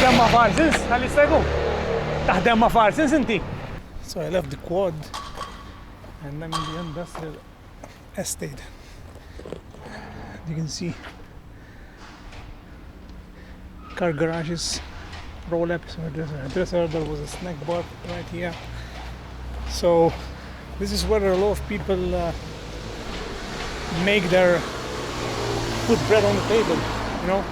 taħdem ma' Farsons, għalli stajku? Taħdem ma' Farsons inti? So I left the quad and I'm in the industrial estate. You can see car garages, roll-ups, where there's a hairdresser, there was a snack bar right here. So this is where a lot of people put bread on the table, you know.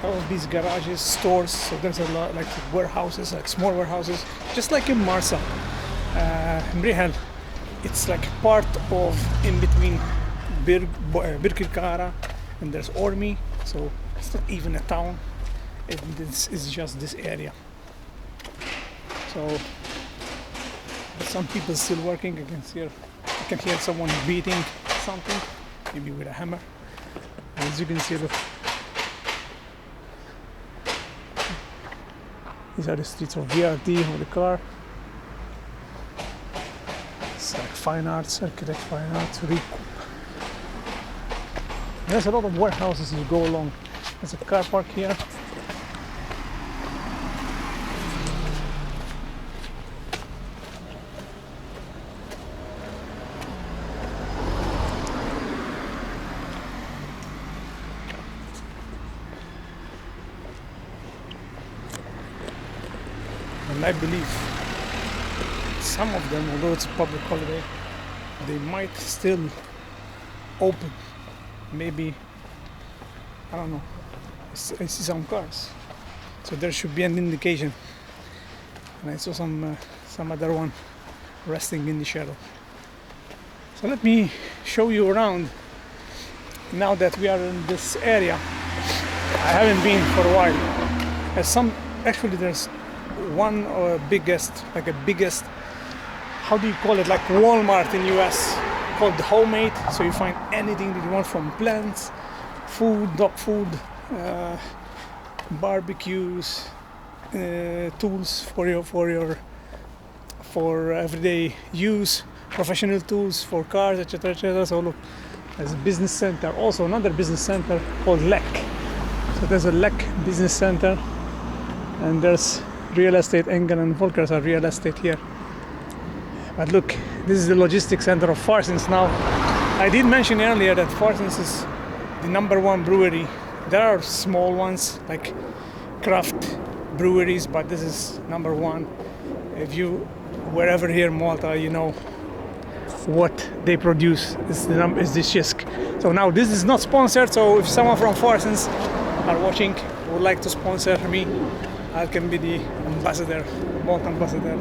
All of these garages, stores, so there's a lot like warehouses, like small warehouses, just like in Marsa, Mriehel. It's like part of in between Birkirkara and there's Ormi, so it's not even a town. This is just this area. So some people still working. I can hear someone beating something, maybe with a hammer. As you can see, look. These are the streets of VRT of the car. It's like fine arts, architect fine arts, There's a lot of warehouses as you go along. There's a car park here. And I believe some of them, although it's a public holiday, they might still open. Maybe, I don't know, I see some cars. So there should be an indication. And I saw some other one resting in the shadow. So let me show you around now that we are in this area. I haven't been for a while. There's one biggest, how do you call it, like Walmart in US, called Homemade. So you find anything that you want, from plants, food, dog food, barbecues, tools for everyday use, professional tools for cars, etc., etc. So look, there's a business center, also another business center called Lek. So there's a Lek business center, and there's real estate. Engel and Volkers are real estate here. But look, this is the logistics center of Farsons now. I did mention earlier that Farsons is the #1 brewery. There are small ones like craft breweries, but this is #1. If you wherever here in Malta, you know what they produce is the shisk. So now this is not sponsored, so if someone from Farsons are watching, would like to sponsor me, I can be the ambassador, Malta ambassador,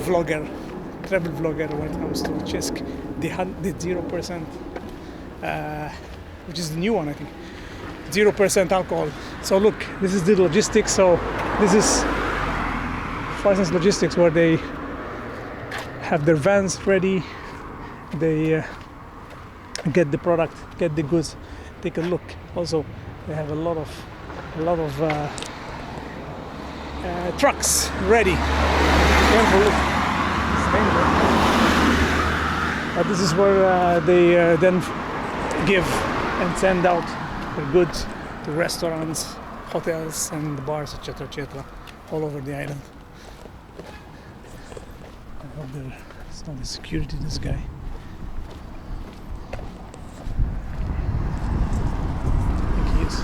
vlogger, travel vlogger when it comes to Chisk. They had the 0%, which is the new one, I think. 0% alcohol. So look, this is the logistics. So this is Farsons Logistics, where they have their vans ready. They get the product, get the goods. Take a look. Also, they have a lot of trucks ready. Careful, look. But this is where they then give and send out the goods to restaurants, hotels, and bars, etc., etc., all over the island. I hope there's not the security, this guy. I think he is.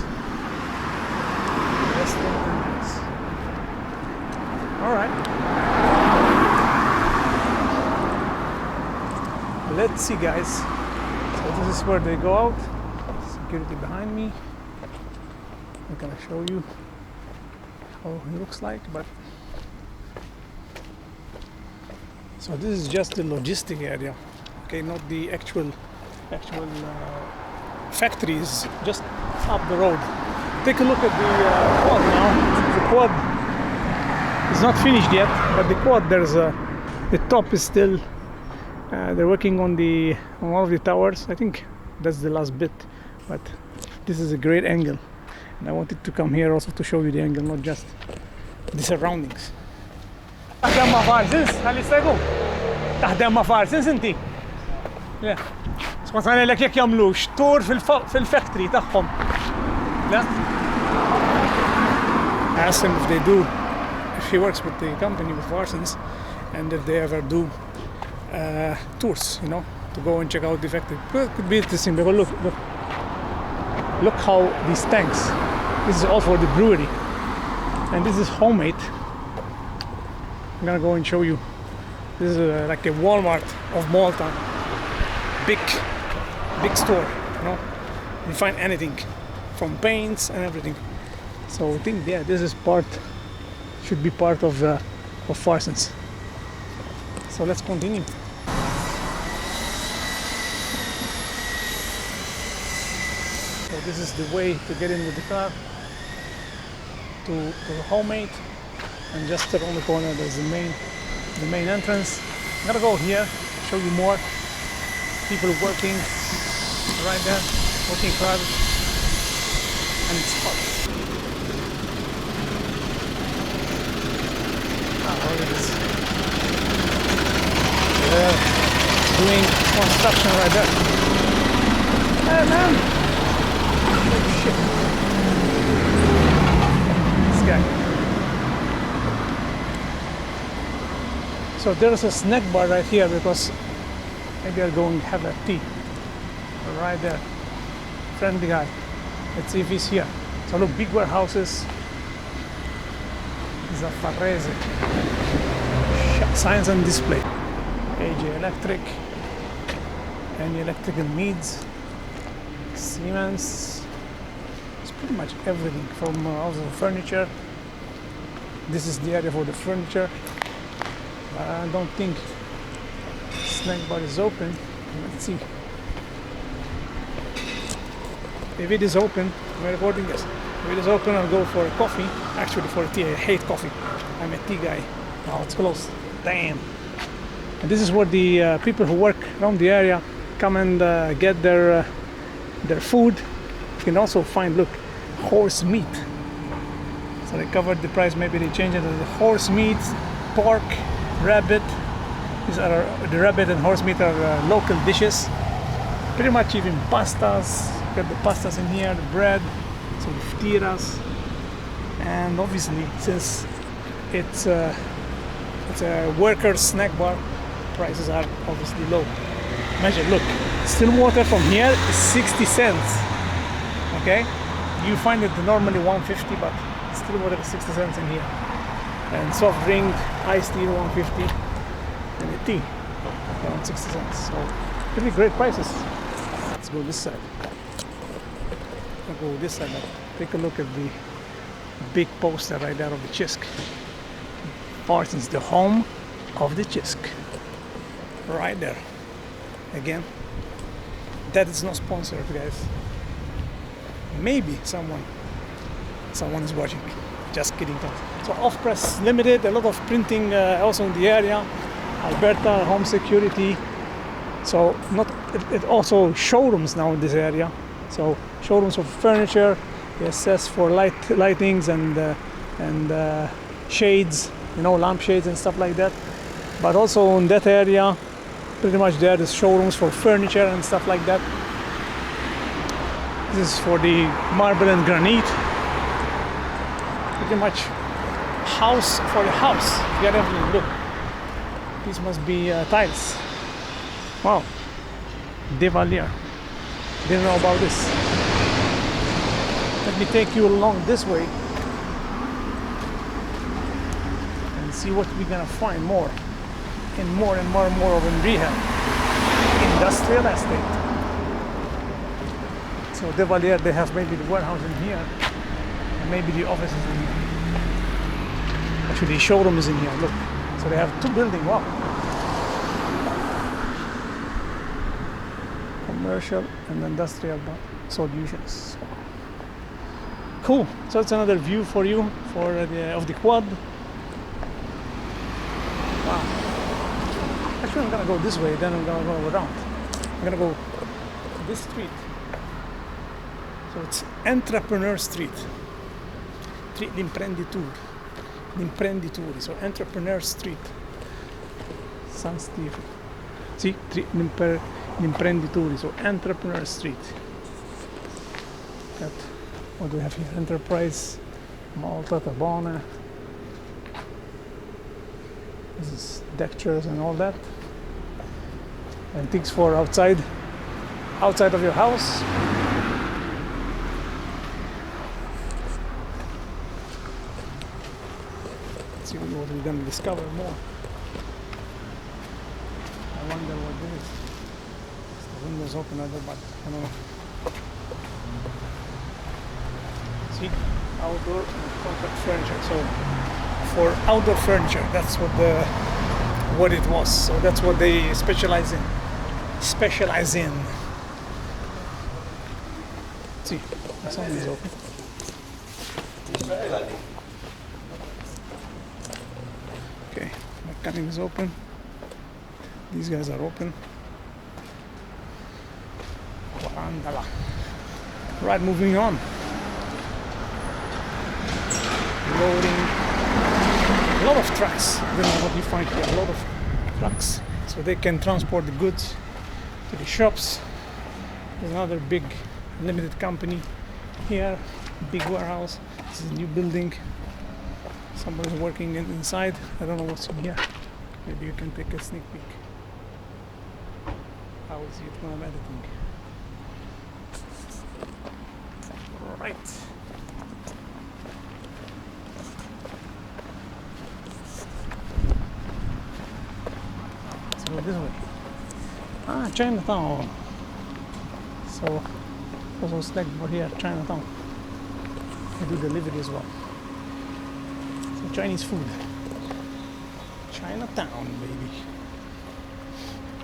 All right. Let's see, guys. So this is where they go out. Security behind me. I'm gonna show you how it looks like, but so this is just the logistic area, okay, not the actual factories, just up the road. Take a look at the quad now. The quad is not finished yet, but the quad, the top is still. They're working on one of the towers. I think that's the last bit, but this is a great angle, and I wanted to come here also to show you the angle, not just the surroundings. Taħdem ma' Farsons, għalli stajku? Taħdem ma' Farsons inti? Le. Spontan għalek jek jamlux tour fil-factory taħħom. Le? asked him if they do, if he works with the company, with Farsons, and if they ever do tours, you know, to go and check out the factory. Well, it could be interesting, because look how these tanks, this is all for the brewery, and this is homemade. I'm gonna go and show you. This is like a Walmart of Malta, big store, you know, you find anything from paints and everything. So I think, yeah, this is should be part of Farsons. So let's continue. So this is the way to get in with the car to the homemade, and just around the corner there's the main entrance. I'm gonna go here, show you more people working right there, working hard, and it's hot. Look at this. They're doing construction right there. Hey man! Oh shit. This guy. So there's a snack bar right here, because maybe I'll go and have a tea. Right there. Friendly guy. Let's see if he's here. So look, big warehouses. These are Farese. Signs on display. AJ Electric. Any electrical needs. Siemens. It's pretty much everything from also furniture. This is the area for the furniture. I don't think snack bar is open. Let's see. If it is open, we're recording this. If it is open, I'll go for a coffee. Actually, for a tea. I hate coffee. I'm a tea guy. Oh, it's closed. Damn. And this is where the people who work around the area come and get their food. You can also find, look, horse meat. So they covered the price. Maybe they changed it to the horse meat, pork, rabbit. These are the rabbit and horse meat are local dishes. Pretty much even pastas. Got the pastas in here, the bread, some tiras, and obviously since it's a workers' snack bar, prices are obviously low. Imagine, look, still water from here is 60 cents. Okay, you find it normally 150, but still water is 60 cents in here. And soft drink, iced tea 150, and a tea around 60 cents. So pretty great prices. Let's go this side. I'll go this side. Take a look at the big poster right there of the Chisk. Farsons, the home of the Chisk. Right there. Again, that is not sponsored, guys. Maybe someone is watching. Just kidding. So off-press limited, a lot of printing also in the area. Alberta home security. So it also showrooms now in this area. So showrooms for furniture, access for lightings and shades, you know, lampshades and stuff like that. But also in that area, pretty much there's showrooms for furniture and stuff like that. This is for the marble and granite. Pretty much house for the house. You got everything. Look, these must be tiles. Wow, Devalier. Didn't know about this. Let me take you along this way and see what we're gonna find more and more and more of Mriehel industrial estate. So Devalier, they have maybe the warehouse in here and maybe the office is in here. Actually, the showroom is in here. Look, so they have two buildings. Wow. Commercial and industrial solutions. Cool. So it's another view for you of the quad. Wow. Actually, I'm gonna go this way. Then I'm gonna go around. I'm gonna go to this street. So it's Entrepreneur Street. L'imprendituri. So Entrepreneur Street. San Steve. See, l'imprendituri. So Entrepreneur Street. What do we have here? Enterprise Malta Business. This is deck chairs and all that. And things for outside of your house. Let's see what we're gonna discover more. I wonder what this is. The window's open at the back. I don't know. See, outdoor and compact furniture. So for outdoor furniture, that's what it was. So that's what they specialize in. See, the sun is open. Okay, my cutting is open. These guys are open. Right, moving on. Loading. A lot of trucks. I don't know what you find here. A lot of trucks, so they can transport the goods to the shops. There's another big limited company here. Big warehouse. This is a new building. Somebody's working inside. I don't know what's in here. Maybe you can take a sneak peek. I will see it when I'm editing. Right. Let's go this way. Ah, Chinatown. So, also select over here, Chinatown. They do delivery as well. So Chinese food. Chinatown,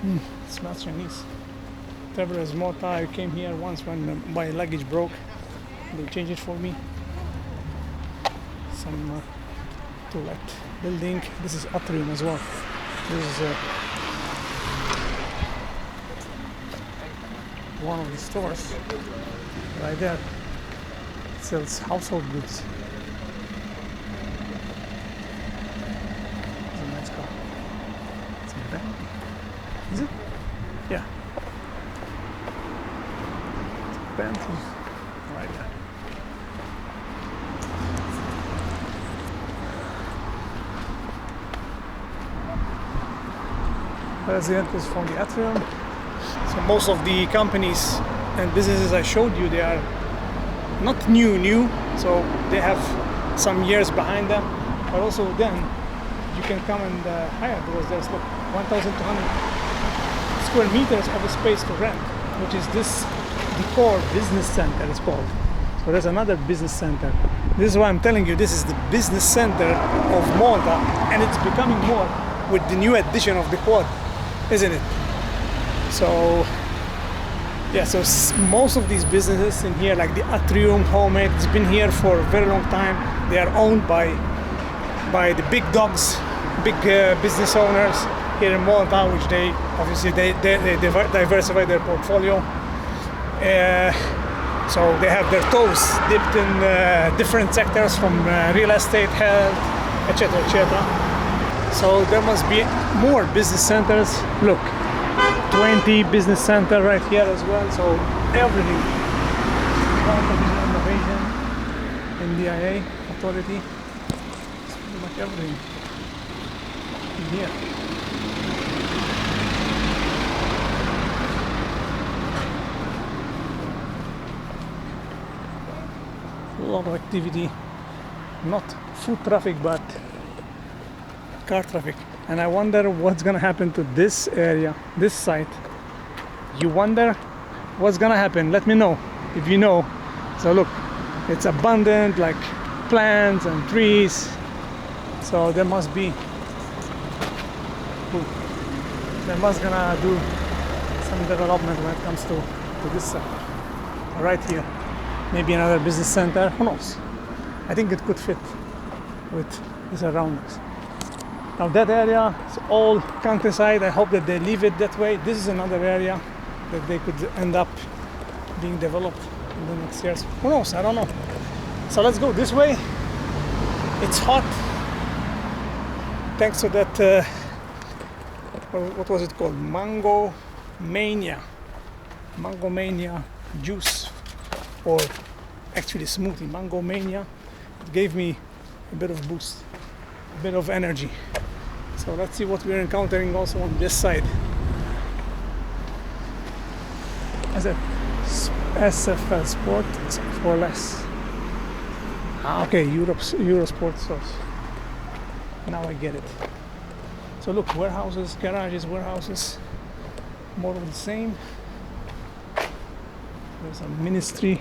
baby. Smells Chinese. Travelers Malta. I came here once when my luggage broke. They changed it for me. Some to-let building. This is atrium as well. This is one of the stores right there. It sells household goods. It's a nice car. It's a Bentley. Is it? Yeah. It's a Bentley. Right there. There's the entrance from the atrium. So most of the companies and businesses I showed you, they are not new, so they have some years behind them, but also then you can come and hire, because there's 1,200 square meters of a space to rent, which is this Decor Business Center is called. So there's another business center. This is why I'm telling you, this is the business center of Malta, and it's becoming more with the new addition of the quad, isn't it? So yeah, so most of these businesses in here, like the Atrium, Homemade, it's been here for a very long time. They are owned by the big dogs, big business owners here in Malta, which they obviously they diversify their portfolio. So they have their toes dipped in different sectors, from real estate, health, etc., etc. So there must be more business centers. Look, 20 business center right here as well. So everything. Malta Business Innovation, NDIA authority. It's pretty much everything in here. A lot of activity, not foot traffic but car traffic. And I wonder what's gonna happen to this area, this site. You wonder what's gonna happen? Let me know if you know. So look, it's abundant, like plants and trees. So there must be, they must gonna do some development when it comes to this side. Right here. Maybe another business center, who knows? I think it could fit with the surroundings. Now that area is all countryside. I hope that they leave it that way. This is another area that they could end up being developed in the next years. Who knows? I don't know. So let's go this way. It's hot. Thanks to that, what was it called? Mango Mania juice. Or actually smoothie, Mango Mania it gave me a bit of boost, a bit of energy. So let's see what we're encountering also on this side. As a SFL Sport for less. Okay, Eurosport source. Now I get it. So look, warehouses, garages, warehouses, more of the same. There's a ministry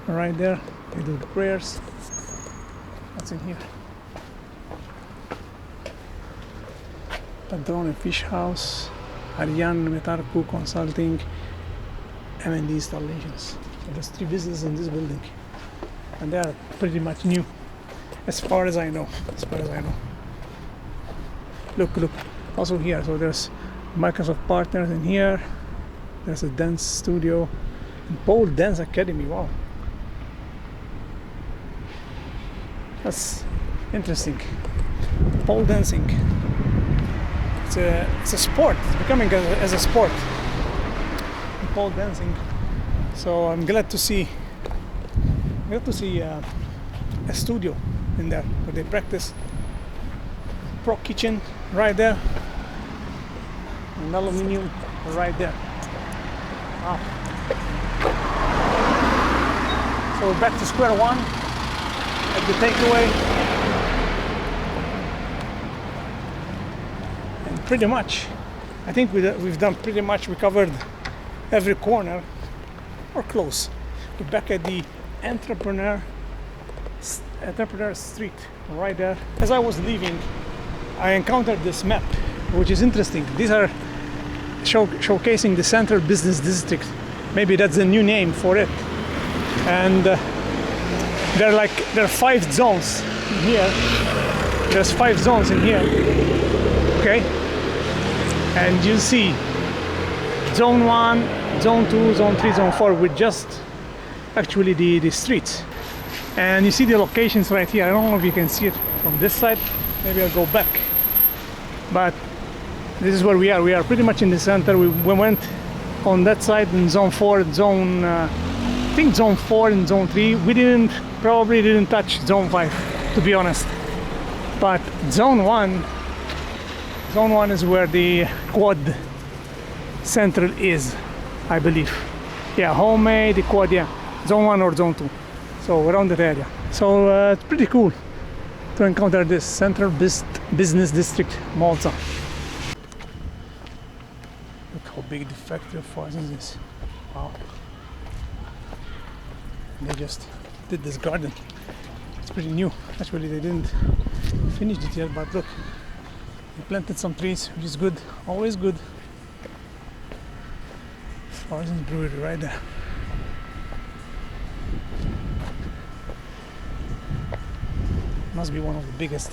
right there. They do the prayers. What's in here? Padrone Fish House, Ariane Metarku Consulting, M&D Installations. So there's 3 businesses in this building, and they are pretty much new, as far as I know. Look. Also here, so there's Microsoft partners in here. There's a dance studio, and pole dance academy. Wow, that's interesting. Pole dancing. It's a sport. It's becoming as a sport. Pole dancing. So I'm glad to see a studio in there where they practice. Pro kitchen right there. An aluminium right there. Wow. So we're back to square one at the takeaway. Pretty much, I think we've done pretty much. We covered every corner, or close. We're back at the Entrepreneur Street, right there. As I was leaving, I encountered this map, which is interesting. These are showcasing the Central Business District. Maybe that's the new name for it. And there are 5 zones in here. There's 5 zones in here. Okay. And you see zone 1, zone 2, zone 3, zone 4 with just actually the streets. And you see the locations right here. I don't know if you can see it from this side. Maybe I'll go back. But this is where we are. We are pretty much in the center. We went on that side in zone 4, I think zone 4 and zone 3. We probably didn't touch zone 5, to be honest. But zone 1 is where the quad central is, I believe. Yeah, homemade, the quad, yeah. Zone 1 or zone 2. So around that area. So it's pretty cool to encounter this Central Business District, Malta. Look how big the factory of Farsons is. Wow. They just did this garden. It's pretty new. Actually, they didn't finish it yet, but look. They planted some trees, which is good, always good. Farsons Brewery right there. Must be one of the biggest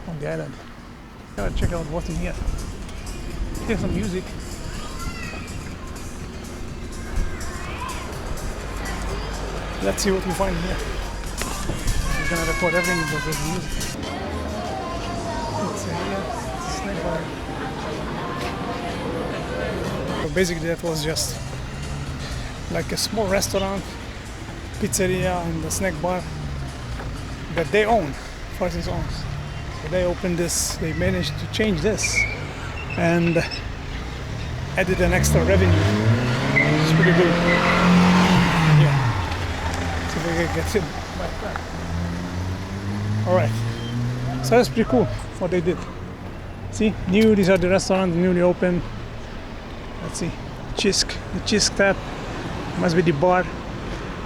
on the island. Gotta check out what's in here. Hear some music. Let's see what we find here. We're gonna record everything about this music. Snack bar. So basically that was just like a small restaurant, pizzeria and a snack bar that they own, Farsons owns. So they opened this, they managed to change this and added an extra revenue, which is pretty good. Yeah. So they get it like that. Alright. So that's pretty cool what they did. See, these are the restaurants, newly open. Let's see, Chisk, the Chisk tap, must be the bar.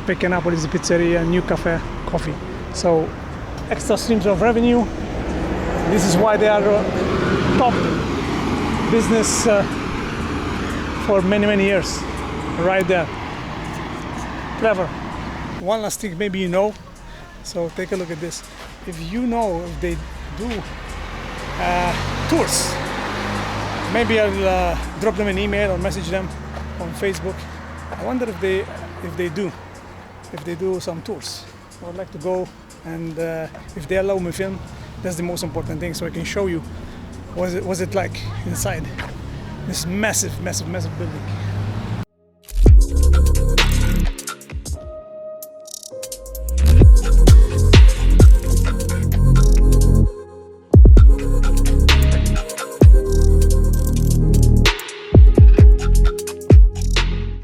Pecanapoli is the pizzeria, new cafe, coffee. So, extra streams of revenue. This is why they are top business for many, many years. Right there. Clever. One last thing, maybe you know. So take a look at this. If you know if they do tours, maybe I'll drop them an email or message them on Facebook. I wonder if they do some tours. I would like to go, and if they allow me film, that's the most important thing, so I can show you what it like inside this massive building.